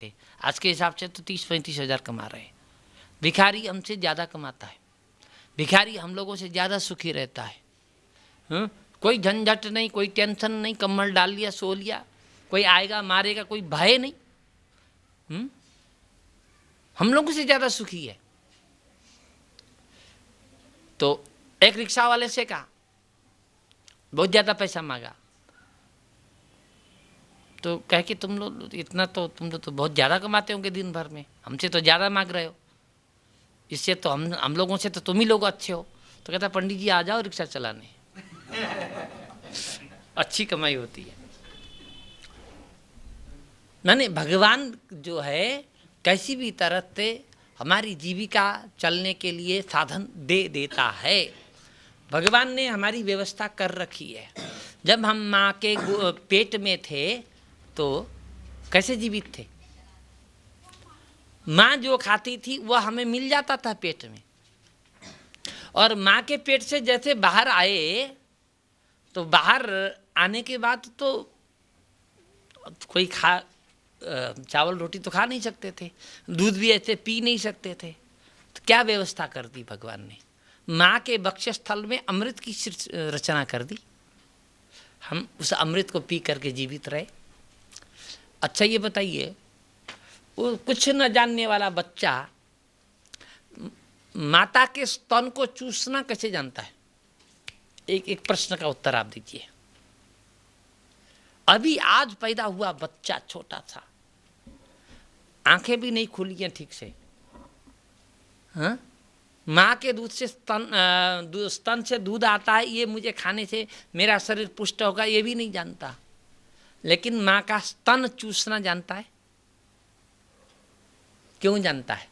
आज के हिसाब से तो 30-35 हज़ार कमा रहे हैं। भिखारी हमसे ज़्यादा कमाता है, भिखारी हम लोगों से ज़्यादा सुखी रहता है। कोई झंझट नहीं, कोई टेंशन नहीं, कम्बल डाल लिया सो लिया, कोई आएगा मारेगा कोई भय नहीं। हम लोगों से ज़्यादा सुखी है। तो एक रिक्शा वाले से कहा, बहुत ज़्यादा पैसा मांगा, तो कह कि तुम लोग इतना तो तुम लोग तो बहुत ज़्यादा कमाते होंगे दिन भर में, हमसे तो ज़्यादा मांग रहे हो, इससे तो हम लोगों से तो तुम ही लोग अच्छे हो। तो कहता पंडित जी आ जाओ रिक्शा चलाने, अच्छी कमाई होती है। नहीं, भगवान जो है कैसी भी तरह से हमारी जीविका चलने के लिए साधन दे देता है। भगवान ने हमारी व्यवस्था कर रखी है। जब हम माँ के पेट में थे तो कैसे जीवित थे? माँ जो खाती थी वह हमें मिल जाता था पेट में, और माँ के पेट से जैसे बाहर आए तो बाहर आने के बाद तो कोई चावल रोटी तो खा नहीं सकते थे, दूध भी ऐसे पी नहीं सकते थे। तो क्या व्यवस्था कर दी भगवान ने? माँ के वक्षस्थल में अमृत की रचना कर दी, हम उस अमृत को पी करके जीवित रहे। अच्छा ये बताइए, वो कुछ न जानने वाला बच्चा माता के स्तन को चूसना कैसे जानता है? एक प्रश्न का उत्तर आप दीजिए। अभी आज पैदा हुआ बच्चा छोटा सा, आंखें भी नहीं खुली हैं ठीक से, हाँ? माँ के दूध से स्तन से दूध आता है, ये मुझे खाने से मेरा शरीर पुष्ट होगा, ये भी नहीं जानता। लेकिन माँ का स्तन चूसना जानता है। क्यों जानता है?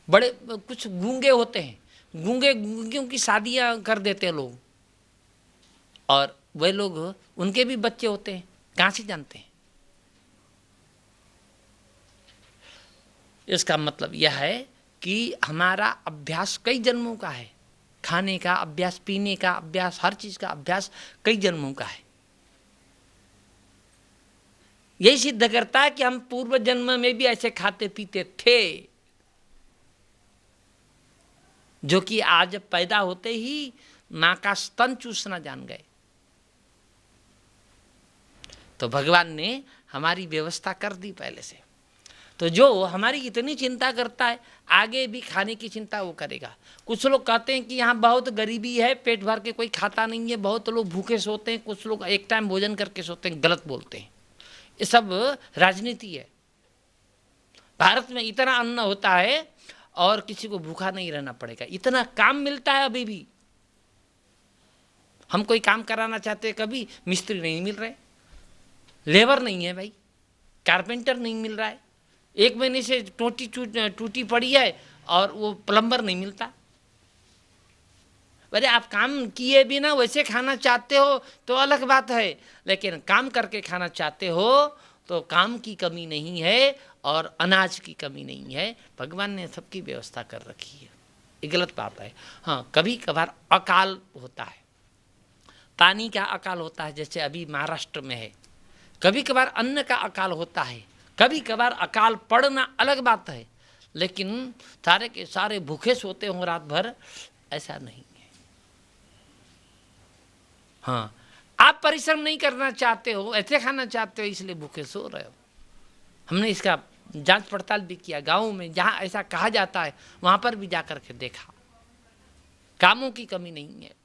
बड़े कुछ गूंगे होते हैं, गूंगियों की शादियां कर देते हैं लोग, और वे लोग उनके भी बच्चे होते हैं, कहाँ से जानते हैं? इसका मतलब यह है कि हमारा अभ्यास कई जन्मों का है, खाने का अभ्यास, पीने का अभ्यास, हर चीज का अभ्यास कई जन्मों का है। यही सिद्ध करता है कि हम पूर्व जन्म में भी ऐसे खाते पीते थे, जो कि आज पैदा होते ही मां का स्तन चूसना जान गए। तो भगवान ने हमारी व्यवस्था कर दी पहले से। तो जो हमारी इतनी चिंता करता है, आगे भी खाने की चिंता वो करेगा। कुछ लोग कहते हैं कि यहाँ बहुत गरीबी है, पेट भर के कोई खाता नहीं है, बहुत लोग भूखे सोते हैं, कुछ लोग एक टाइम भोजन करके सोते हैं, गलत बोलते हैं। ये सब राजनीति है। भारत में इतना अन्न होता है और किसी को भूखा नहीं रहना पड़ेगा, इतना काम मिलता है। अभी भी हम कोई काम कराना चाहते हैं, कभी मिस्त्री नहीं मिल रहे, लेबर नहीं है भाई, कारपेंटर नहीं मिल रहा है, 1 महीने से टूटी पड़ी है और वो प्लम्बर नहीं मिलता। अरे आप काम किए बिना वैसे खाना चाहते हो तो अलग बात है, लेकिन काम करके खाना चाहते हो तो काम की कमी नहीं है और अनाज की कमी नहीं है। भगवान ने सबकी व्यवस्था कर रखी है, ये गलत बात है। हाँ, कभी कभार अकाल होता है, पानी का अकाल होता है, जैसे अभी महाराष्ट्र में है। कभी कभार अन्न का अकाल होता है, कभी कभार अकाल पड़ना अलग बात है, लेकिन सारे के सारे भूखे सोते हों रात भर, ऐसा नहीं है। हाँ, आप परिश्रम नहीं करना चाहते हो, ऐसे खाना चाहते हो, इसलिए भूखे सो रहे हो। हमने इसका जांच पड़ताल भी किया, गाँव में जहाँ ऐसा कहा जाता है वहाँ पर भी जाकर के देखा, कामों की कमी नहीं है,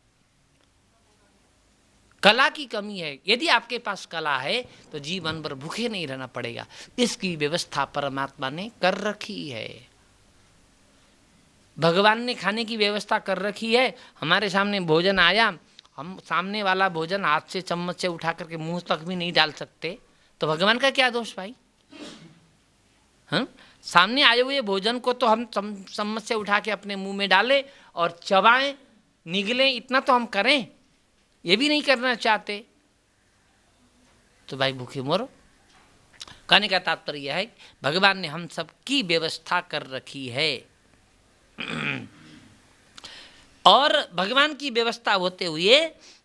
कला की कमी है। यदि आपके पास कला है तो जीवन भर भूखे नहीं रहना पड़ेगा। इसकी व्यवस्था परमात्मा ने कर रखी है, भगवान ने खाने की व्यवस्था कर रखी है। हमारे सामने भोजन आया, हम सामने वाला भोजन हाथ से चम्मच से उठा करके मुंह तक भी नहीं डाल सकते, तो भगवान का क्या दोष भाई? हाँ, सामने आए हुए भोजन को तो हम चम्मच से उठा के अपने मुंह में डालें और चबाएं, निगलें, इतना तो हम करें, ये भी नहीं करना चाहते, तो भाई भूखे मरो। कहने का तात्पर्य यह है भगवान ने हम सब की व्यवस्था कर रखी है। और भगवान की व्यवस्था होते हुए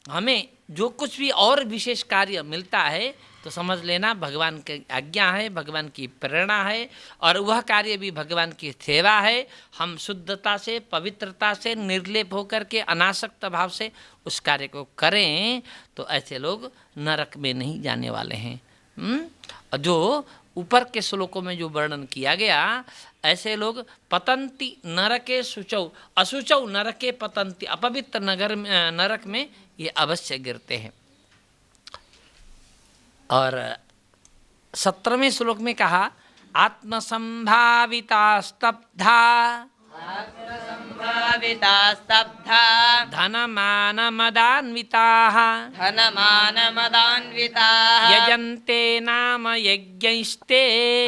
हमें जो कुछ भी और विशेष कार्य मिलता है तो समझ लेना भगवान की आज्ञा है, भगवान की प्रेरणा है, और वह कार्य भी भगवान की सेवा है। हम शुद्धता से, पवित्रता से, निर्लेप होकर के, अनासक्त भाव से उस कार्य को करें तो ऐसे लोग नरक में नहीं जाने वाले हैं। और जो ऊपर के श्लोकों में जो वर्णन किया गया, ऐसे लोग पतंती नरके शुचौ, अशुचौ नरके पतंती, अपवित्र नरक में ये अवश्य गिरते हैं। और 17वें श्लोक में कहा आत्मसंभाविता स्तब्धा, आत्मसंभाविता स्तब्धा, धनमान मदान्विताः, धनमान मदान्विताः, यजन्ते नाम यज्ञैस्ते,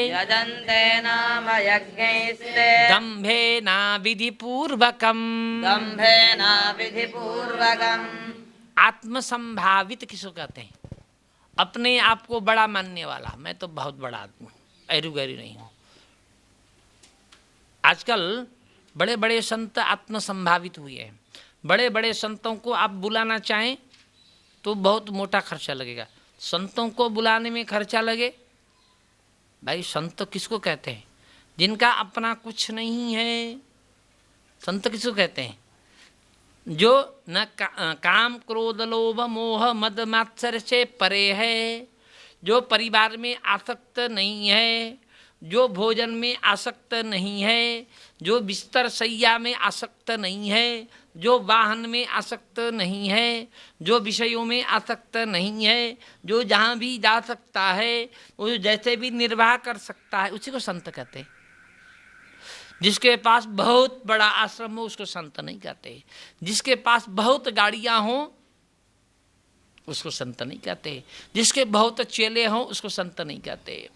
यजन्ते नाम यज्ञैस्ते, दम्भेन विधिपूर्वकम्, दम्भेन विधिपूर्वकम्। आत्मसंभावित किसको कहते हैं? अपने आप को बड़ा मानने वाला, मैं तो बहुत बड़ा आदमी हूँ, ऐरू गैरू नहीं हूँ। आजकल बड़े बड़े संत आत्मसंभावित हुए हैं। बड़े बड़े संतों को आप बुलाना चाहें तो बहुत मोटा खर्चा लगेगा। संतों को बुलाने में खर्चा लगे, भाई संत किसको कहते हैं? जिनका अपना कुछ नहीं है। संत किसको कहते हैं? जो न काम क्रोध लोभ मोह मद मात्सर्य से परे है, जो परिवार में आसक्त नहीं है, जो भोजन में आसक्त नहीं है, जो बिस्तर सैया में आसक्त नहीं है, जो वाहन में आसक्त नहीं है, जो विषयों में आसक्त नहीं है, जो जहाँ भी जा सकता है, वो जैसे भी निर्वाह कर सकता है, उसी को संत कहते हैं। जिसके पास बहुत बड़ा आश्रम हो उसको संत नहीं कहते, जिसके पास बहुत गाड़ियां हों उसको संत नहीं कहते, जिसके बहुत चेले हों उसको संत नहीं कहते।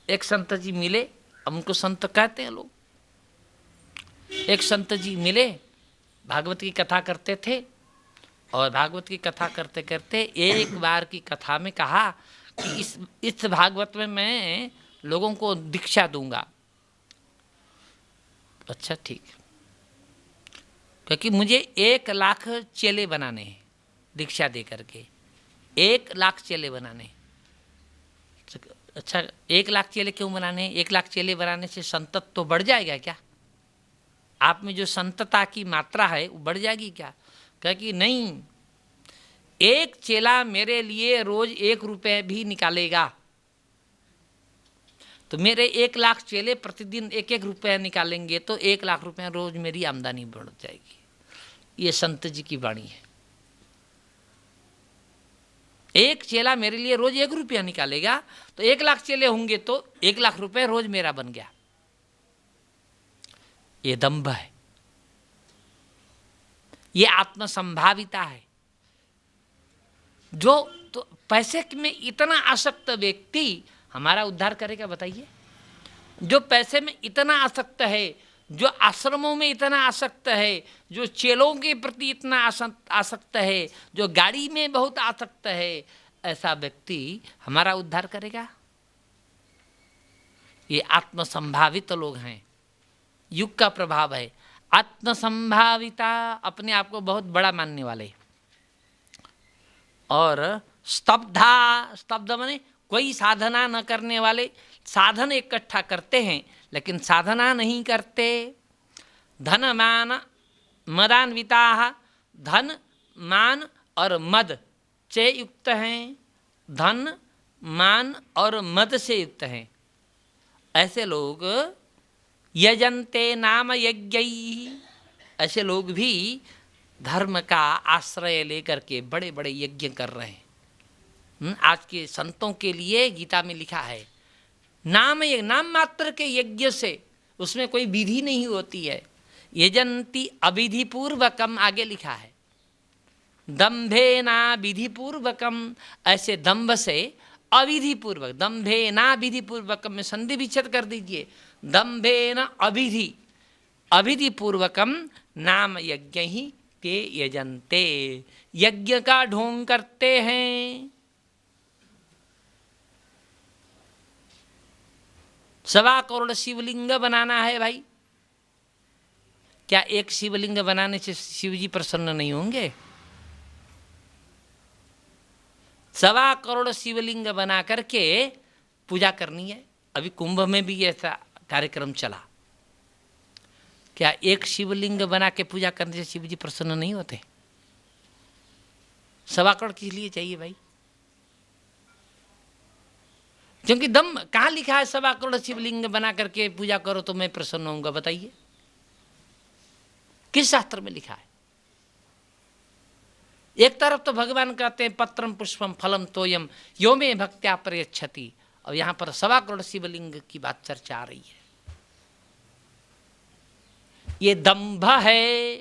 एक संत जी मिले, अब उनको संत कहते हैं लोग। एक संत जी मिले, भागवत की कथा करते थे, और भागवत की कथा करते करते एक बार की कथा में कहा कि इस भागवत में मैं लोगों को दीक्षा दूंगा। अच्छा ठीक, क्योंकि मुझे 1 लाख चेले बनाने हैं, दीक्षा दे करके 1 लाख चेले बनाने। अच्छा 1 लाख चेले क्यों बनाने? 1 लाख चेले बनाने से संतत तो बढ़ जाएगा क्या? आप में जो संतता की मात्रा है वो बढ़ जाएगी क्या? क्योंकि नहीं, एक चेला मेरे लिए रोज 1 रुपये भी निकालेगा तो मेरे 1 लाख चेले प्रतिदिन 1-1 रुपया निकालेंगे तो 1 लाख रुपया रोज मेरी आमदनी बढ़ जाएगी। ये संत जी की वाणी है। एक चेला मेरे लिए रोज 1 रुपया निकालेगा तो 1 लाख चेले होंगे तो 1 लाख रुपए रोज मेरा बन गया। ये दंभ है, ये आत्मसंभाविता है। जो तो पैसे में इतना आसक्त व्यक्ति हमारा उद्धार करेगा बताइए? जो पैसे में इतना आसक्त है, जो आश्रमों में इतना आसक्त है, जो चेलों के प्रति इतना आसक्त है, जो गाड़ी में बहुत आसक्त है, ऐसा व्यक्ति हमारा उद्धार करेगा? ये आत्मसंभावित लोग हैं, युग का प्रभाव है। आत्मसंभाविता, अपने आप को बहुत बड़ा मानने वाले। और स्तब्धा, स्तब्ध माने कोई साधना न करने वाले। साधन इकट्ठा करते हैं लेकिन साधना नहीं करते। धन मान मदान्विता, धन मान और मद से युक्त हैं, धन मान और मद से युक्त हैं। ऐसे लोग यजन्ते नाम यज्ञैः, ऐसे लोग भी धर्म का आश्रय लेकर के बड़े बड़े यज्ञ कर रहे हैं। आज के संतों के लिए गीता में लिखा है नाम मात्र के यज्ञ से, उसमें कोई विधि नहीं होती है। यजन्ति अविधि पूर्वकम आगे लिखा है, दम्भेना विधि पूर्वकम, ऐसे दम्भ से अविधि पूर्वक, दम्भेना विधि पूर्वकम में संधि विच्छेद कर दीजिए। दम्भेन अविधि, अविधि पूर्वकम नाम यज्ञ ही ते यजन्ते, यज्ञ का ढोंग करते हैं। 1.25 करोड़ शिवलिंग बनाना है भाई, क्या एक शिवलिंग बनाने से शिव जी प्रसन्न नहीं होंगे? 1.25 करोड़ शिवलिंग बना करके पूजा करनी है। अभी कुंभ में भी ऐसा कार्यक्रम चला। क्या एक शिवलिंग बना के पूजा करने से शिव जी प्रसन्न नहीं होते? 1.25 करोड़ किस लिए चाहिए भाई? क्योंकि दम कहाँ लिखा है 1.25 करोड़ शिवलिंग बना करके पूजा करो तो मैं प्रसन्न होऊंगा? बताइए, किस शास्त्र में लिखा है? एक तरफ तो भगवान कहते हैं पत्रम पुष्पम फलम तोयम यो में भक्त्या प्रयच्छति, और यहां पर 1.25 करोड़ शिवलिंग की बात चर्चा आ रही है। ये दंभ है।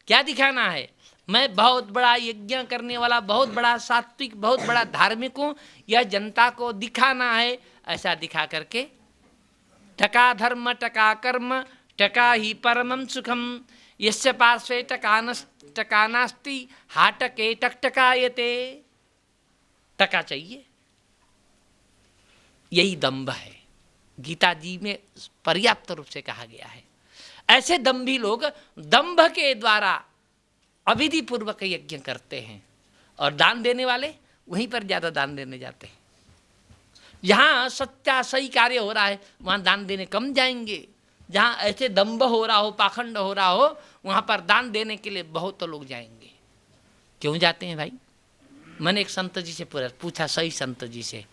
क्या दिखाना है? मैं बहुत बड़ा यज्ञ करने वाला, बहुत बड़ा सात्विक, बहुत बड़ा धार्मिक हूं, यह जनता को दिखाना है। ऐसा दिखा करके टका धर्म टका कर्म टका ही परमं सुखम यस्य पार्श्वे टका नास्ति हाटके टकटकायते। टका चाहिए, यही दंभ है। गीता जी में पर्याप्त रूप से कहा गया है। ऐसे दंभी लोग दंभ के द्वारा अविधि पूर्वक यज्ञ करते हैं, और दान देने वाले वहीं पर ज्यादा दान देने जाते हैं। जहां सच्चा सही कार्य हो रहा है वहां दान देने कम जाएंगे। जहां ऐसे दंभ हो रहा हो, पाखंड हो रहा हो, वहां पर दान देने के लिए बहुत लोग जाएंगे। क्यों जाते हैं भाई? मैंने एक संत जी से पूछा, सही संत जी से,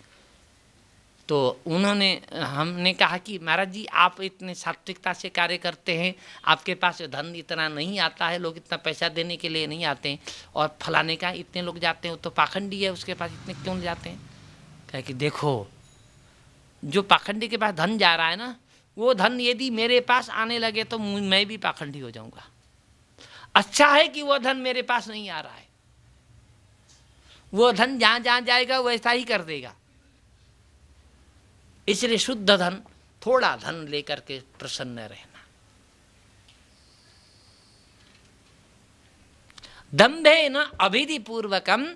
तो हमने कहा कि महाराज जी आप इतने सात्विकता से कार्य करते हैं, आपके पास धन इतना नहीं आता है, लोग इतना पैसा देने के लिए नहीं आते हैं, और फलाने का इतने लोग जाते हैं, तो पाखंडी है, उसके पास इतने क्यों जाते हैं? कहा कि देखो, जो पाखंडी के पास धन जा रहा है ना, वो धन यदि मेरे पास आने लगे तो मैं भी पाखंडी हो जाऊंगा। अच्छा है कि वो धन मेरे पास नहीं आ रहा है। वो धन जहां जहां जाएगा वैसा ही कर देगा। इसलिए शुद्ध धन, थोड़ा धन लेकर के प्रसन्न रहना। दंभे न अभिधि पूर्वकम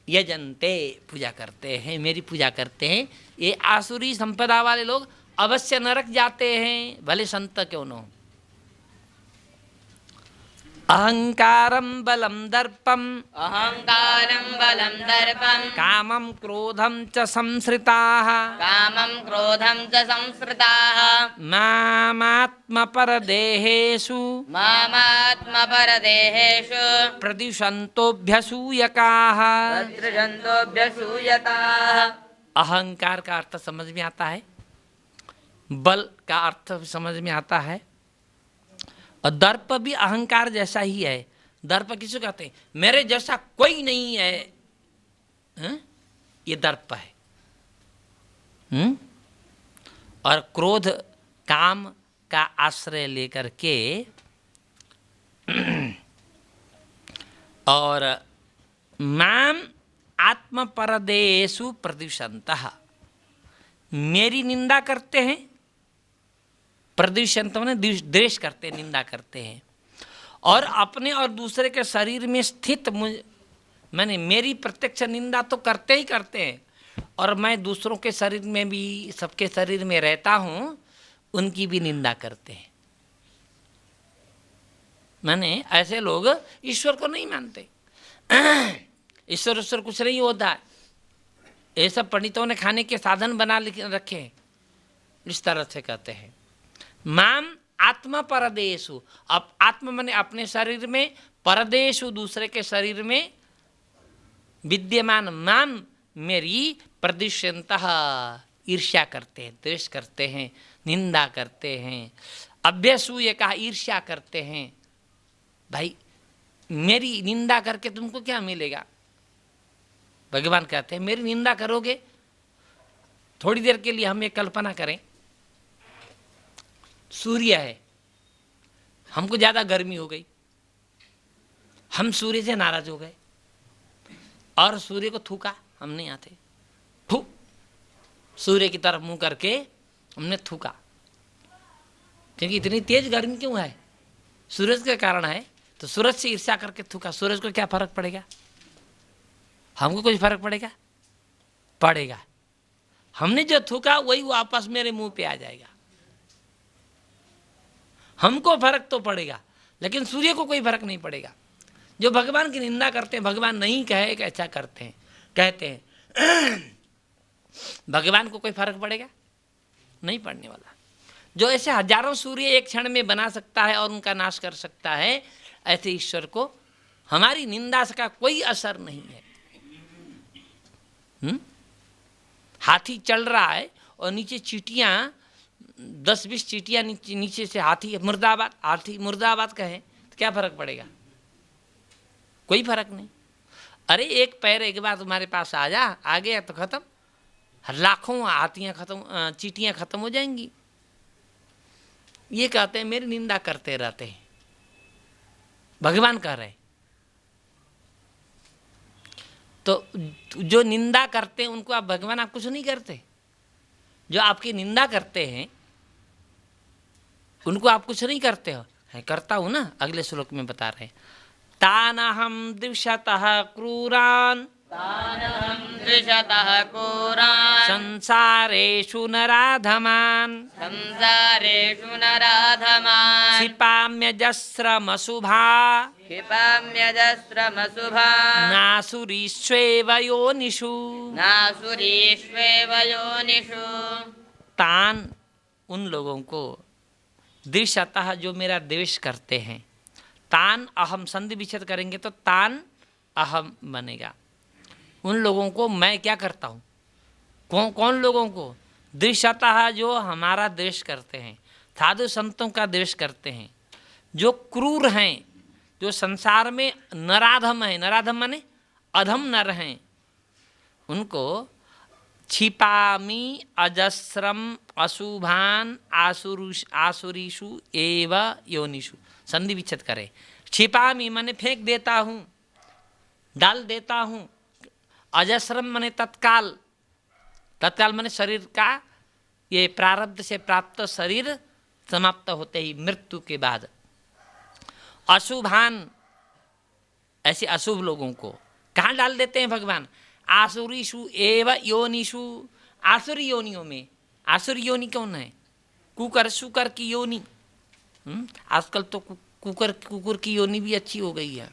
यजन्ते, पूजा करते हैं, मेरी पूजा करते हैं। ये आसुरी संपदा वाले लोग अवश्य नरक जाते हैं, भले संत क्यों न हो। अहंकारम बलम दर्पम अहंकारं बलं दर्पं कामं क्रोधं च संश्रिताः कामं क्रोधं च संश्रिताः मामात्मपरदेहेषु मामात्मपरदेहेषु प्रदिशन्तोऽभ्यसूयकाः। तदृशन्तोऽभ्यसूयकाः। अहंकार का अर्थ समझ में आता है, बल का अर्थ समझ में आता है, और दर्प भी अहंकार जैसा ही है। दर्प किसको कहते हैं? मेरे जैसा कोई नहीं है, ये दर्प है। और क्रोध काम का आश्रय लेकर के और माम आत्मपरदेषु प्रदिशन्तः, मेरी निंदा करते हैं। प्रदिशंत ने द्वेष करते, निंदा करते हैं, और अपने और दूसरे के शरीर में स्थित मैंने मेरी प्रत्यक्ष निंदा तो करते ही करते हैं, और मैं दूसरों के शरीर में भी, सबके शरीर में रहता हूँ, उनकी भी निंदा करते हैं। मैंने ऐसे लोग ईश्वर को नहीं मानते। ईश्वर कुछ नहीं होता है, ये सब पंडितों ने खाने के साधन बना रखे हैं, इस तरह से कहते हैं। माम आत्मा परदेशु, अब आत्मा माने अपने शरीर में, परदेशु दूसरे के शरीर में, विद्यमान माम मेरी प्रदिश्यन्तः, ईर्ष्या करते हैं, द्वेष करते हैं, निंदा करते हैं। अभ्यसूय कहा, ईर्ष्या करते हैं। भाई मेरी निंदा करके तुमको क्या मिलेगा? भगवान कहते हैं मेरी निंदा करोगे, थोड़ी देर के लिए हम एक कल्पना करें, सूर्य है, हमको ज्यादा गर्मी हो गई, हम सूर्य से नाराज हो गए और सूर्य को थूका, हम नहीं आते, फू सूर्य की तरफ मुंह करके हमने थूका, क्योंकि इतनी तेज गर्मी क्यों है? सूरज के कारण है। तो सूरज से ईर्ष्या करके थूका, सूरज को क्या फर्क पड़ेगा? हमको कुछ फर्क पड़ेगा? पड़ेगा। हमने जो थूका वही वापस मेरे मुंह पे आ जाएगा। हमको फर्क तो पड़ेगा, लेकिन सूर्य को कोई फर्क नहीं पड़ेगा। जो भगवान की निंदा करते हैं, भगवान नहीं कहे कि ऐसा करते हैं, कहते हैं, भगवान को कोई फर्क पड़ेगा? नहीं पड़ने वाला। जो ऐसे हजारों सूर्य एक क्षण में बना सकता है और उनका नाश कर सकता है, ऐसे ईश्वर को हमारी निंदा का कोई असर नहीं है। हाथी चल रहा है और नीचे चींटियां 10-20 चींटियां नीचे से हाथी मुर्दाबाद कहे तो क्या फर्क पड़ेगा? कोई फर्क नहीं। अरे एक पैर एक बार तुम्हारे पास आ गया तो खत्म, लाखों हाथियां खत्म, चींटियां खत्म हो जाएंगी। ये कहते हैं मेरी निंदा करते रहते हैं, भगवान कह रहे। तो जो निंदा करते हैं उनको आप भगवान आप कुछ नहीं करते, जो आपकी निंदा करते हैं उनको आप कुछ नहीं करते हो। है करता हूं ना, अगले श्लोक में बता रहे हैं, तानहं द्विषतः क्रूरान् संसारेषु नराधमान् क्षिपाम्यजस्रमशुभा नासुरीष्वेव योनिषु। तान उन लोगों को, द्विषतः जो मेरा द्वेष करते हैं, तान अहम संधि विच्छेद करेंगे तो तान अहम बनेगा। उन लोगों को मैं क्या करता हूँ? कौन लोगों को? द्विषतः जो हमारा द्वेष करते हैं, साधु संतों का द्वेष करते हैं, जो क्रूर हैं, जो संसार में नराधम है, नराधम माने अधम नर हैं, उनको क्षिपामि अजस्रम अशुभान आसुरीषु एव योनिषु। संधि विच्छेद करे। क्षिपामि माने फेंक देता हूँ, डाल देता हूँ। अजस्रम माने तत्काल, तत्काल माने शरीर का ये प्रारब्ध से प्राप्त शरीर समाप्त होते ही, मृत्यु के बाद। अशुभान, ऐसे अशुभ लोगों को कहाँ डाल देते हैं भगवान? आसुरीषु एव योनिषु, आसुरी योनियों में। आसुरी योनि कौन है? कुकर, शुकर की योनि। आजकल तो कुकुर की योनि भी अच्छी हो गई है।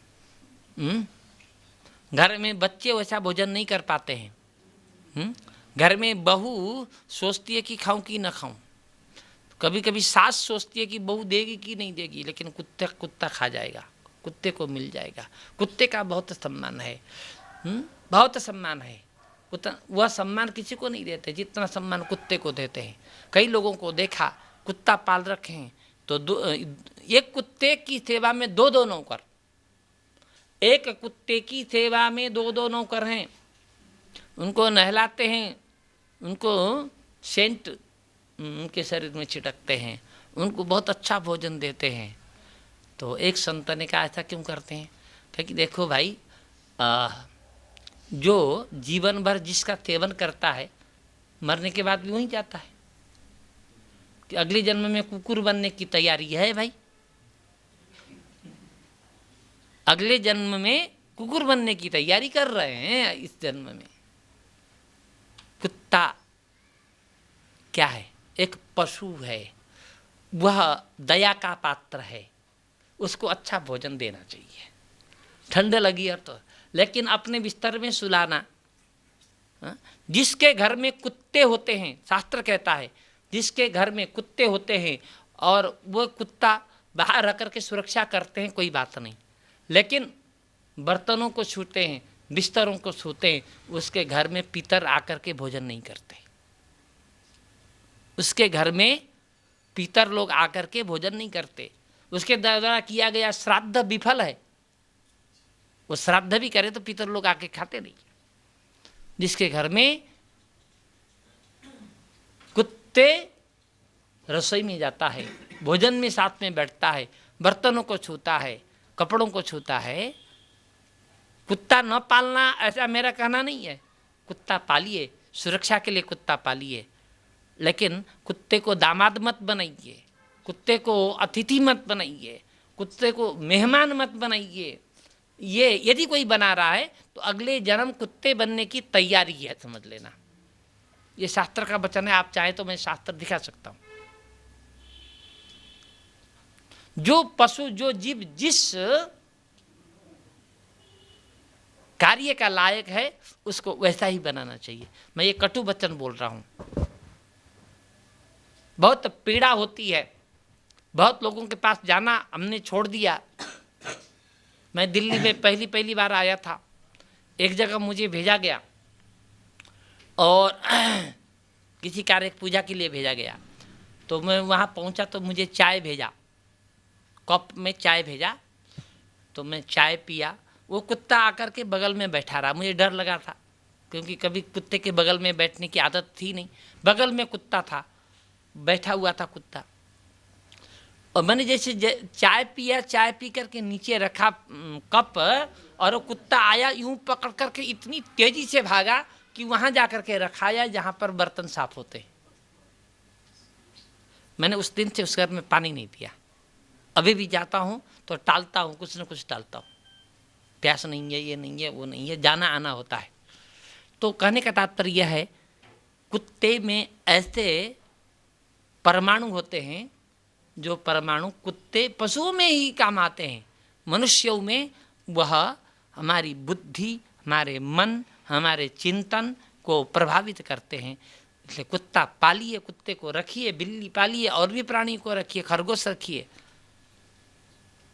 घर में बच्चे वैसा भोजन नहीं कर पाते हैं। घर में बहू सोचती है कि खाऊं कि न खाऊं, कभी कभी सास सोचती है कि बहू देगी कि नहीं देगी, लेकिन कुत्ता खा जाएगा, कुत्ते को मिल जाएगा। कुत्ते का बहुत सम्मान है, बहुत सम्मान है। वह सम्मान किसी को नहीं देते जितना सम्मान कुत्ते को देते हैं। कई लोगों को देखा, कुत्ता पाल रखे हैं तो एक कुत्ते की सेवा में दो नौकर, एक कुत्ते की सेवा में दो नौकर हैं। उनको नहलाते हैं, उनको सेंट उनके शरीर में छिड़कते हैं, उनको बहुत अच्छा भोजन देते हैं। तो एक संत ने कहा ऐसा क्यों करते हैं? क्योंकि देखो भाई, जो जीवन भर जिसका सेवन करता है मरने के बाद भी वहीं जाता है। कि अगले जन्म में कुकुर बनने की तैयारी है भाई, अगले जन्म में कुकुर बनने की तैयारी कर रहे हैं। इस जन्म में कुत्ता क्या है? एक पशु है, वह दया का पात्र है, उसको अच्छा भोजन देना चाहिए। ठंड लगी है तो, लेकिन अपने बिस्तर में सुलाना। जिसके घर में कुत्ते होते हैं, शास्त्र कहता है जिसके घर में कुत्ते होते हैं और वो कुत्ता बाहर रह करके सुरक्षा करते हैं, कोई बात नहीं, लेकिन बर्तनों को छूते हैं, बिस्तरों को छूते हैं, उसके घर में पितर आकर के भोजन नहीं करते। उसके घर में पितर लोग आकर के भोजन नहीं करते। उसके द्वारा किया गया श्राद्ध विफल है। वो श्राद्ध भी करे तो पितर लोग आके खाते नहीं। जिसके घर में कुत्ते रसोई में जाता है, भोजन में साथ में बैठता है, बर्तनों को छूता है, कपड़ों को छूता है। कुत्ता न पालना ऐसा मेरा कहना नहीं है। कुत्ता पालिए, सुरक्षा के लिए कुत्ता पालिए, लेकिन कुत्ते को दामाद मत बनाइए, कुत्ते को अतिथि मत बनाइए, कुत्ते को मेहमान मत बनाइए। ये यदि कोई बना रहा है तो अगले जन्म कुत्ते बनने की तैयारी है, समझ लेना। ये शास्त्र का वचन है, आप चाहे तो मैं शास्त्र दिखा सकता हूं। जो पशु, जो जीव जिस कार्य का लायक है उसको वैसा ही बनाना चाहिए। मैं ये कटु वचन बोल रहा हूँ। बहुत पीड़ा होती है, बहुत लोगों के पास जाना हमने छोड़ दिया। मैं दिल्ली में पहली बार आया था, एक जगह मुझे भेजा गया और किसी कार्य पूजा के लिए भेजा गया, तो मैं वहाँ पहुँचा तो मुझे चाय भेजा, कप में चाय भेजा, तो मैं चाय पिया। वो कुत्ता आकर के बगल में बैठा रहा, मुझे डर लगा था क्योंकि कभी कुत्ते के बगल में बैठने की आदत थी नहीं। बगल में कुत्ता था, बैठा हुआ था कुत्ता, और मैंने जैसे चाय पिया, चाय पी करके नीचे रखा कप, और वो कुत्ता आया यूं पकड़ करके इतनी तेजी से भागा कि वहां जाकर के रखाया जहां पर बर्तन साफ होते। मैंने उस दिन से उस घर में पानी नहीं पिया। अभी भी जाता हूं तो टालता हूं, कुछ न कुछ टालता हूं, प्यास नहीं है, ये नहीं है, वो नहीं है, जाना आना होता है। तो कहने का तात्पर्य यह है, कुत्ते में ऐसे परमाणु होते हैं जो परमाणु कुत्ते पशुओं में ही काम आते हैं, मनुष्यों में वह हमारी बुद्धि, हमारे मन, हमारे चिंतन को प्रभावित करते हैं। इसलिए कुत्ता पालिए, कुत्ते को रखिए, बिल्ली पालिए, और भी प्राणी को रखिए, खरगोश रखिए,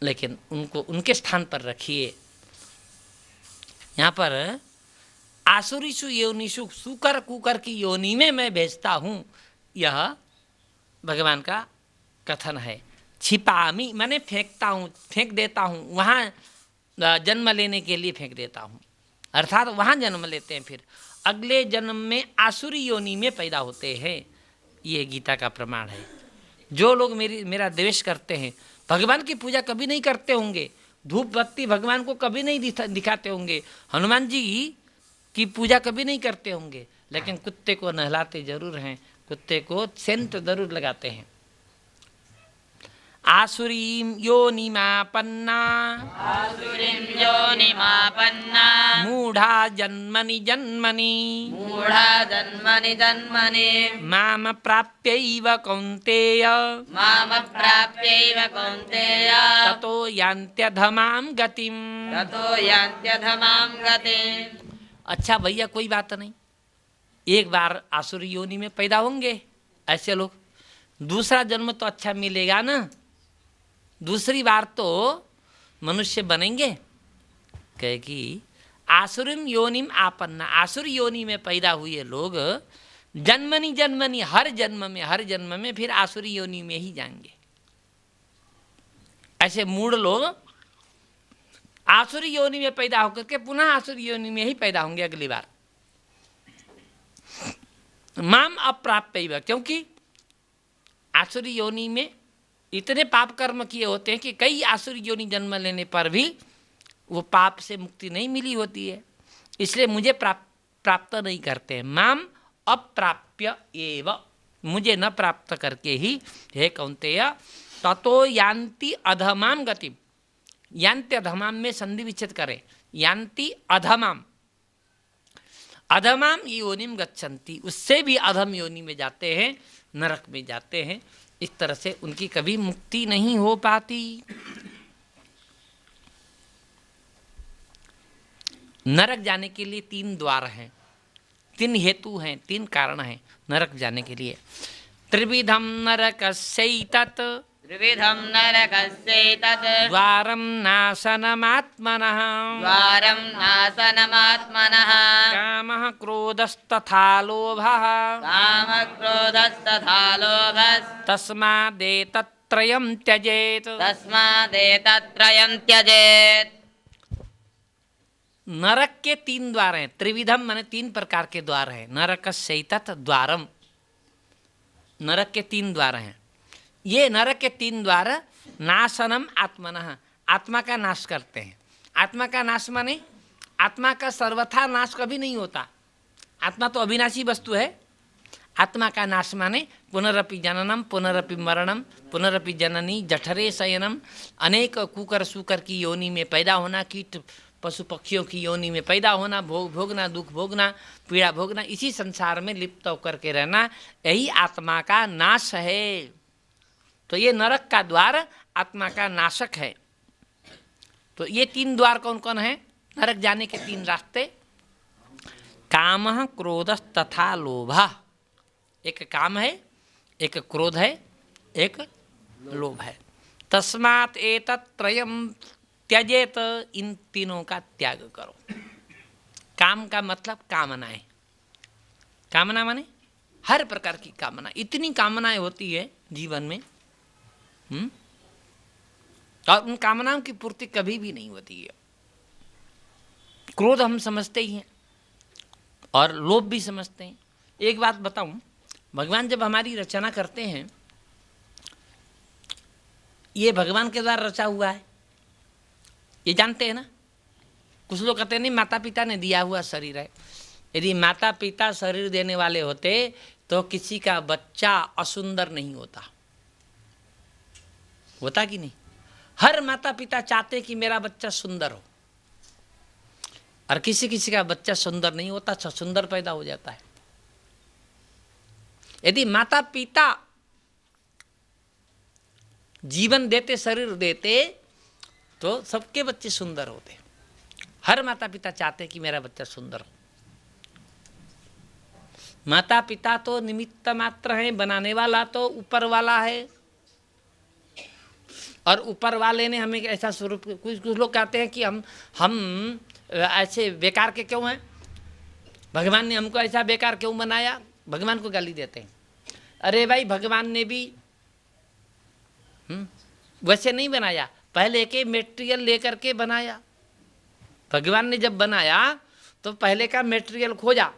लेकिन उनको उनके स्थान पर रखिए। यहाँ पर आसुरीषु योनिषु सुकर कुकर की योनि में मैं भेजता हूँ, यह भगवान का कथन है। छिपामी माने फेंकता हूँ, फेंक देता हूँ, वहाँ जन्म लेने के लिए फेंक देता हूँ, अर्थात वहाँ जन्म लेते हैं, फिर अगले जन्म में आसुरी योनि में पैदा होते हैं। ये गीता का प्रमाण है। जो लोग मेरा द्वेष करते हैं, भगवान की पूजा कभी नहीं करते होंगे, धूप बत्ती भगवान को कभी नहीं दिखाते होंगे, हनुमान जी की पूजा कभी नहीं करते होंगे, लेकिन कुत्ते को नहलाते जरूर हैं, कुत्ते को सेंट जरूर लगाते हैं। आसुरीं योनिमापन्ना आसुरीं योनिमापन्ना मूढ़ा जन्मनि जन्मनि मूढ़ा जन्मनि जन्मनि माम प्राप्यैव कौन्तेय मामप्राप्यैव कौन्तेय ततो यान्त्यधमां गतिम। ततो यान्त्यधमां गतिम्। अच्छा भैया, कोई बात नहीं, एक बार आसुरी योनि में पैदा होंगे ऐसे लोग, दूसरा जन्म तो अच्छा मिलेगा ना, दूसरी बार तो मनुष्य बनेंगे। कहे कि आसुरीम योनिम आपन्ना, आसुरी योनि में पैदा हुए लोग जन्मनि जन्मनि, हर जन्म में फिर आसुरी योनि में ही जाएंगे। ऐसे मूढ़ लोग आसुरी योनि में पैदा होकर के पुनः आसुरी योनि में ही पैदा होंगे अगली बार। माम अप्राप्यैव, क्योंकि आसुरी योनि में इतने पाप कर्म किए होते हैं कि कई आसुरी योनि जन्म लेने पर भी वो पाप से मुक्ति नहीं मिली होती है, इसलिए मुझे प्राप्त नहीं करते हैं। माम अप्राप्य एव, मुझे न प्राप्त करके ही हे कौन्तेय ततो यान्ति अधमाम गतिम। यान्ति अधमाम में संधि विच्छेद करें, यान्ति अधमाम, अधमाम योनिम गच्छन्ति, उससे भी अधम योनि में जाते हैं, नरक में जाते हैं। इस तरह से उनकी कभी मुक्ति नहीं हो पाती। नरक जाने के लिए 3 द्वार हैं, 3 हेतु हैं, 3 कारण हैं नरक जाने के लिए। त्रिविधम नरकस्यैतत् त्रिविधं नरकस्यैतत् द्वारं नाशनमात्मनः द्वारं नाशनमात्मनः कामः क्रोधस्तथा लोभः कामक्रोधस्तथा लोभस् तस्मादेतत्त्रयं त्यजेत्। तस्मादेतत्त्रयं त्यजेत्। नरक के 3 द्वार हैं, त्रिविधम माने 3 प्रकार के द्वार हैं। नरकस्यैतत् द्वारम, नरक के 3 द्वार हैं। ये नरक के 3 द्वार नाशनम आत्मनः, आत्मा का नाश करते हैं। आत्मा का नाश माने आत्मा का सर्वथा नाश कभी नहीं होता, आत्मा तो अविनाशी वस्तु है। आत्मा का नाश माने पुनरपि जननम पुनरपि मरणम पुनरपि जननी जठरे शयनम, अनेक कुकर सुकर की योनि में पैदा होना, कीट पशु पक्षियों की योनि में पैदा होना, भोगना, दुख भोगना, पीड़ा भोगना, इसी संसार में लिप्त होकर के रहना, यही आत्मा का नाश है। तो ये नरक का द्वार आत्मा का नाशक है। तो ये 3 द्वार कौन कौन है? नरक जाने के 3 रास्ते, कामः क्रोधः तथा लोभः। एक काम है, एक क्रोध है, एक लोभ है। तस्मात् एतत् त्रयम् त्यजेत, इन तीनों का त्याग करो। काम का मतलब कामनाएं। कामना माने हर प्रकार की कामना। इतनी कामनाएं होती है जीवन में, और उन कामनाओं की पूर्ति कभी भी नहीं होती है। क्रोध हम समझते ही हैं और लोभ भी समझते हैं। एक बात बताऊं, भगवान जब हमारी रचना करते हैं, ये भगवान के द्वारा रचा हुआ है, ये जानते हैं ना। कुछ लोग कहते हैं नहीं, माता पिता ने दिया हुआ शरीर है। यदि माता पिता शरीर देने वाले होते तो किसी का बच्चा असुंदर नहीं होता। होता कि नहीं? हर माता पिता चाहते कि मेरा बच्चा सुंदर हो, और किसी किसी का बच्चा सुंदर नहीं होता, सुंदर पैदा हो जाता है। यदि माता पिता जीवन देते, शरीर देते, तो सबके बच्चे सुंदर होते। हर माता पिता चाहते कि मेरा बच्चा सुंदर हो। माता पिता तो निमित्त मात्र हैं, बनाने वाला तो ऊपर वाला है, और ऊपर वाले ने हमें ऐसा स्वरूप। कुछ लोग कहते हैं कि हम ऐसे बेकार के क्यों हैं, भगवान ने हमको ऐसा बेकार क्यों बनाया, भगवान को गाली देते हैं। अरे भाई, भगवान ने भी वैसे नहीं बनाया, पहले के मेटेरियल लेकर के बनाया। भगवान ने जब बनाया तो पहले का मेटेरियल खोजा।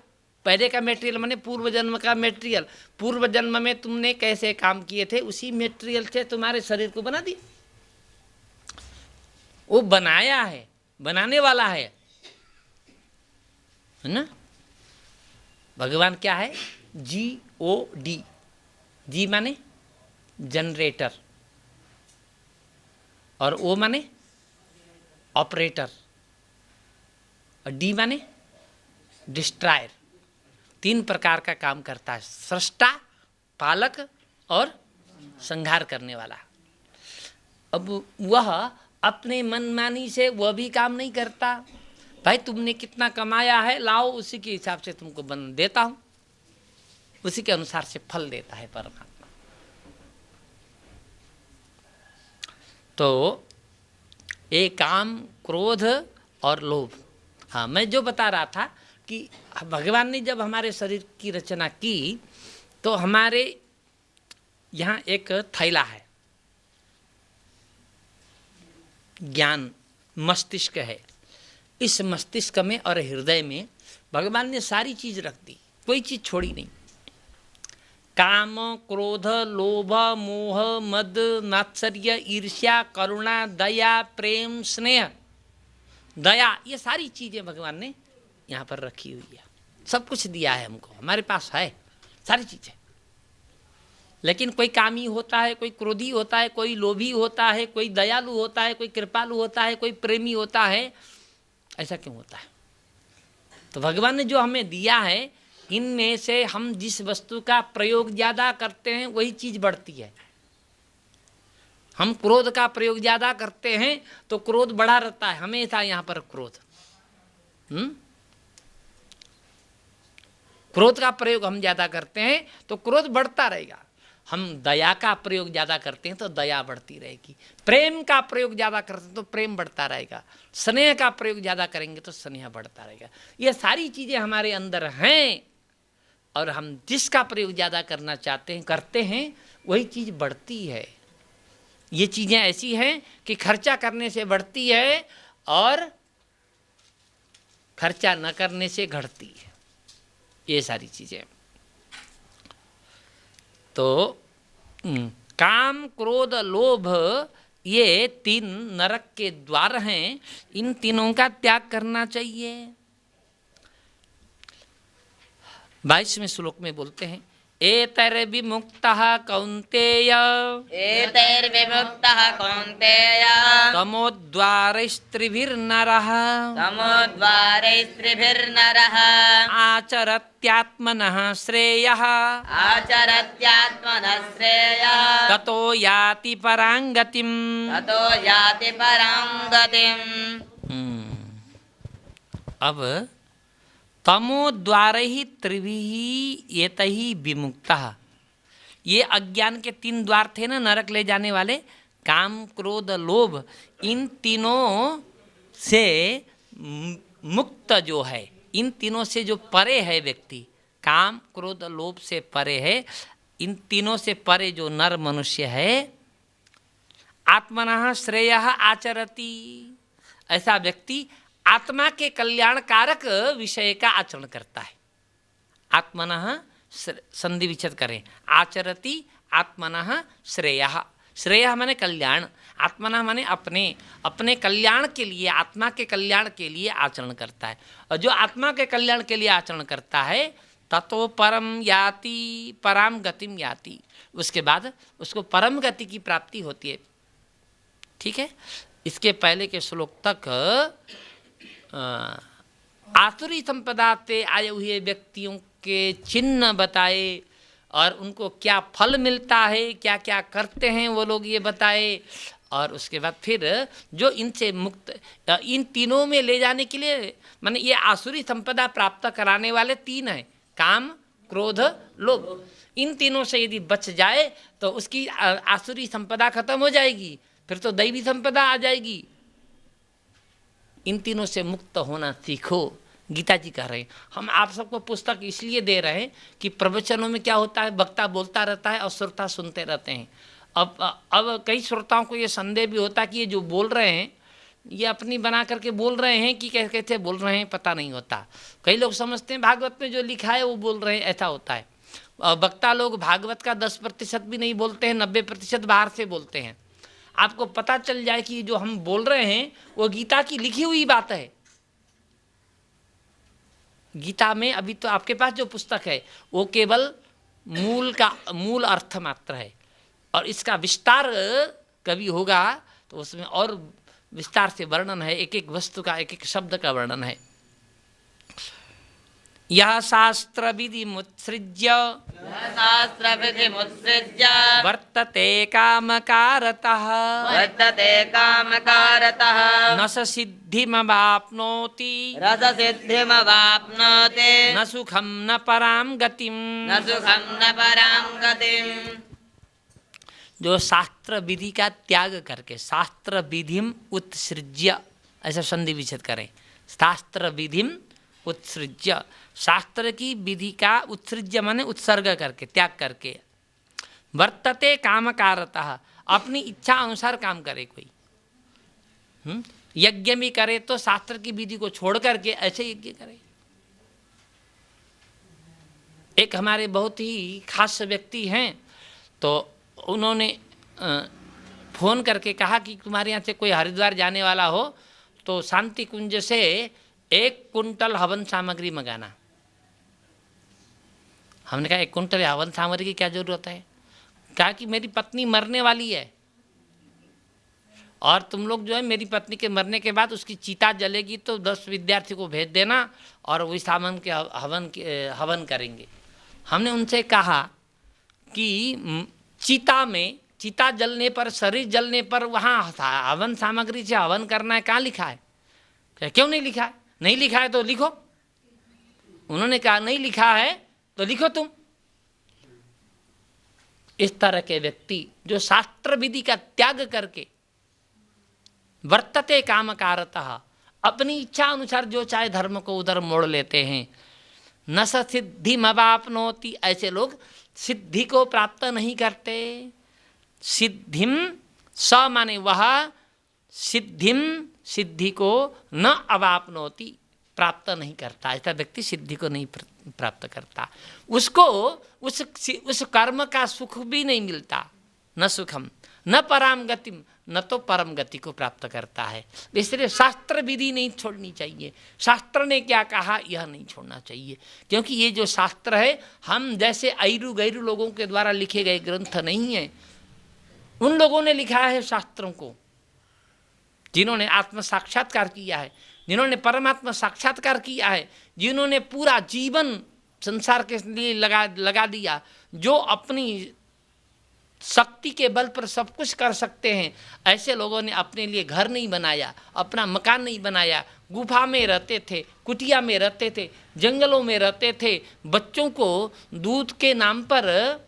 पहले का मेटेरियल माने पूर्व जन्म का मेटेरियल। पूर्व जन्म में तुमने कैसे काम किए थे, उसी मेटेरियल से तुम्हारे शरीर को बना दिया। वो बनाया है, बनाने वाला है ना। भगवान क्या है? GOD। जी माने जनरेटर, और ओ माने ऑपरेटर, और डी माने डिस्ट्रायर। 3 प्रकार का काम करता है, सृष्टा, पालक और संहार करने वाला। अब वह अपने मनमानी से वह भी काम नहीं करता। भाई, तुमने कितना कमाया है, लाओ, उसी के हिसाब से तुमको बन देता हूं, उसी के अनुसार से फल देता है परमात्मा। तो एक काम, क्रोध और लोभ। हाँ, मैं जो बता रहा था कि भगवान ने जब हमारे शरीर की रचना की तो हमारे यहाँ एक थैला है, ज्ञान मस्तिष्क है। इस मस्तिष्क में और हृदय में भगवान ने सारी चीज रख दी, कोई चीज छोड़ी नहीं। काम, क्रोध, लोभ, मोह, मद, मात्सर्य, ईर्ष्या, करुणा, दया, प्रेम, स्नेह, दया, ये सारी चीजें भगवान ने यहाँ पर रखी हुई है। सब कुछ दिया है हमको, हमारे पास है सारी चीजें। लेकिन कोई कामी होता है, कोई क्रोधी होता है, कोई लोभी होता है, कोई दयालु होता है, कोई कृपालु होता है, कोई प्रेमी होता है। ऐसा क्यों होता है? तो भगवान ने जो हमें दिया है, इनमें से हम जिस वस्तु का प्रयोग ज्यादा करते हैं वही चीज बढ़ती है। हम क्रोध का प्रयोग ज्यादा करते हैं तो क्रोध बढ़ा रहता है हमेशा। यहाँ पर क्रोध क्रोध का प्रयोग हम ज्यादा करते हैं तो क्रोध बढ़ता रहेगा। हम दया का प्रयोग ज्यादा करते हैं तो दया बढ़ती रहेगी। प्रेम का प्रयोग ज्यादा करते हैं तो प्रेम बढ़ता रहेगा। स्नेह का प्रयोग ज्यादा करेंगे तो स्नेह बढ़ता रहेगा। ये सारी चीजें हमारे अंदर हैं, और हम जिसका प्रयोग ज्यादा करना चाहते हैं, करते हैं, वही चीज बढ़ती है। ये चीजें ऐसी हैं कि खर्चा करने से बढ़ती है और खर्चा न करने से घटती है। ये सारी चीजें। तो काम, क्रोध, लोभ, ये 3 नरक के द्वार हैं। इन तीनों का त्याग करना चाहिए। 22वें श्लोक में बोलते हैं, एतैर्विमुक्तः कौन्तेय, एतैर्विमुक्तः कौन्तेय, तमोद्वारैस्त्रिभिर्नरः, तमोद्वारैस्त्रिभिर्नरः, आचरत्यात्मनः श्रेयः, आचरत्यात्मनः श्रेयः, ततो याति परां गतिम्। ततो याति परां गतिम्। अब तमोद्वारैः त्रिभिः एतैः विमुक्तः, ये अज्ञान के 3 द्वार थे ना नरक ले जाने वाले, काम क्रोध लोभ, इन तीनों से मुक्त जो है, इन तीनों से जो परे है व्यक्ति, काम क्रोध लोभ से परे है, इन तीनों से परे जो नर मनुष्य है, आत्मनः श्रेयः आचरति, ऐसा व्यक्ति आत्मा के कल्याण कारक विषय का आचरण करता है। आत्मनः संधि विच्छेद करें, आचरति आत्मनः श्रेयः, श्रेयः माने कल्याण, आत्मनः माने अपने कल्याण के लिए, आत्मा के कल्याण के लिए आचरण करता है। और जो आत्मा के कल्याण के लिए आचरण करता है ततो परम याति पराम गतिम याति, उसके बाद उसको परम गति की प्राप्ति होती है। ठीक है, इसके पहले के श्लोक तक आसुरी संपदा से आए हुए व्यक्तियों के चिन्ह बताए और उनको क्या फल मिलता है, क्या क्या करते हैं वो लोग ये बताए, और उसके बाद फिर जो इनसे मुक्त, इन तीनों में ले जाने के लिए, माने ये आसुरी संपदा प्राप्त कराने वाले 3 हैं, काम क्रोध लोभ, इन तीनों से यदि बच जाए तो उसकी आसुरी संपदा खत्म हो जाएगी, फिर तो दैवी संपदा आ जाएगी। इन तीनों से मुक्त होना सीखो, गीता जी कह रहे हैं। हम आप सबको पुस्तक इसलिए दे रहे हैं कि प्रवचनों में क्या होता है, वक्ता बोलता रहता है और श्रोता सुनते रहते हैं। अब कई श्रोताओं को ये संदेह भी होता है कि ये जो बोल रहे हैं ये अपनी बना करके बोल रहे हैं कि कैसे बोल रहे हैं, पता नहीं होता। कई लोग समझते हैं भागवत में जो लिखा है वो बोल रहे हैं, ऐसा होता है। वक्ता लोग भागवत का 10% भी नहीं बोलते हैं, 90% बाहर से बोलते हैं। आपको पता चल जाए कि जो हम बोल रहे हैं वो गीता की लिखी हुई बात है। गीता में अभी तो आपके पास जो पुस्तक है वो केवल मूल अर्थ मात्र है, और इसका विस्तार कभी होगा तो उसमें और विस्तार से वर्णन है, एक एक वस्तु का, एक एक शब्द का वर्णन है। यह शास्त्र विधि मुत्सृज्य वर्तते कामकारतः न स सिद्धिमवाप्नोति न सुखम न परां गतिम। जो शास्त्र विधि का त्याग करके, शास्त्र विधिम उत्सृज्य, ऐसा संधि विच्छेद करें, शास्त्र विधिम उत्सृज्य, शास्त्र की विधि का उत्सृज्य माने उत्सर्ग करके, त्याग करके, वर्तते कामकारतः, अपनी इच्छा अनुसार काम करे कोई। यज्ञ भी करे तो शास्त्र की विधि को छोड़ करके ऐसे यज्ञ करे। एक हमारे बहुत ही खास व्यक्ति हैं, तो उन्होंने फ़ोन करके कहा कि तुम्हारे यहाँ से कोई हरिद्वार जाने वाला हो तो शांति कुंज से 1 कुंटल हवन सामग्री मंगाना। हमने कहा 1 कुंटल हवन सामग्री की क्या जरूरत है? कहा कि मेरी पत्नी मरने वाली है और तुम लोग जो है मेरी पत्नी के मरने के बाद उसकी चिता जलेगी तो 10 विद्यार्थी को भेज देना और वही सामान के हवन करेंगे। हमने उनसे कहा कि चिता जलने पर, शरीर जलने पर वहाँ हवन सामग्री से हवन करना है, कहाँ लिखा है? क्यों नहीं लिखा है? नहीं लिखा है तो लिखो। उन्होंने कहा नहीं लिखा है तो लिखो तुम। इस तरह के व्यक्ति जो शास्त्र विधि का त्याग करके वर्तते कामकारतः, अपनी इच्छा अनुसार जो चाहे धर्म को उधर मोड़ लेते हैं, न स सिद्धिमवाप्नोति, ऐसे लोग सिद्धि को प्राप्त नहीं करते। सिद्धिम स माने वह, सिद्धिम सिद्धि को न अवाप्नोति, प्राप्त नहीं करता। ऐसा व्यक्ति सिद्धि को नहीं प्राप्त करता, उसको उस कर्म का सुख भी नहीं मिलता। न सुखम न पराम गतिम, न तो परम गति को प्राप्त करता है। इसलिए शास्त्र विधि नहीं छोड़नी चाहिए। शास्त्र ने क्या कहा यह नहीं छोड़ना चाहिए, क्योंकि ये जो शास्त्र है हम जैसे ऐरू गैरू लोगों के द्वारा लिखे गए ग्रंथ नहीं है। उन लोगों ने लिखा है शास्त्रों को जिन्होंने आत्म साक्षात्कार किया है, जिन्होंने परमात्मा साक्षात्कार किया है, जिन्होंने पूरा जीवन संसार के लिए लगा दिया, जो अपनी शक्ति के बल पर सब कुछ कर सकते हैं। ऐसे लोगों ने अपने लिए घर नहीं बनाया, अपना मकान नहीं बनाया, गुफा में रहते थे, कुटिया में रहते थे, जंगलों में रहते थे, बच्चों को दूध के नाम पर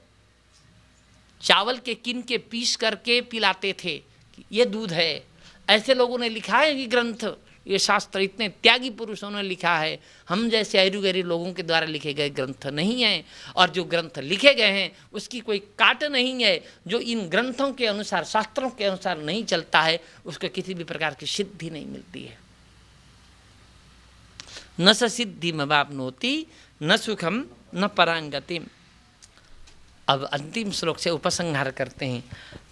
चावल के किन के पीस करके पिलाते थे, ये दूध है। ऐसे लोगों ने लिखा है ये ग्रंथ, ये शास्त्र, इतने त्यागी पुरुषों ने लिखा है। हम जैसे ऐरू गैरू लोगों के द्वारा लिखे गए ग्रंथ नहीं हैं। और जो ग्रंथ लिखे गए हैं उसकी कोई काट नहीं है। जो इन ग्रंथों के अनुसार, शास्त्रों के अनुसार नहीं चलता है, उसको किसी भी प्रकार की सिद्धि नहीं मिलती है। न स सिद्धिमवाप्नोति न सुखम न परांगतिम। अब अंतिम श्लोक से उपसंहार करते हैं।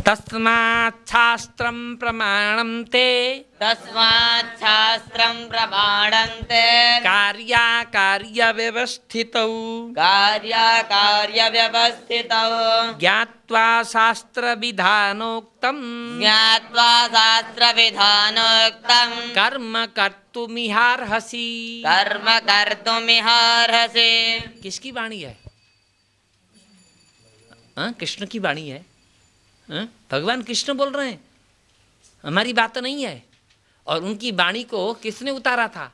तस्मात् शास्त्रं प्रमाणं ते तस्मात् शास्त्रं प्रमाणन्ते कार्याकार्यव्यवस्थितौ कार्याकार्यव्यवस्थितौ ज्ञात्वा शास्त्रविधानोक्तं ज्ञात्वा शास्त्रविधानोक्तं कर्म कर्तुमिहार्हसि। कर्म कर्तुमिहार्हसि। किसकी वाणी है? हाँ, कृष्ण की वाणी है। हाँ? भगवान कृष्ण बोल रहे हैं, हमारी बात नहीं है। और उनकी वाणी को किसने उतारा था?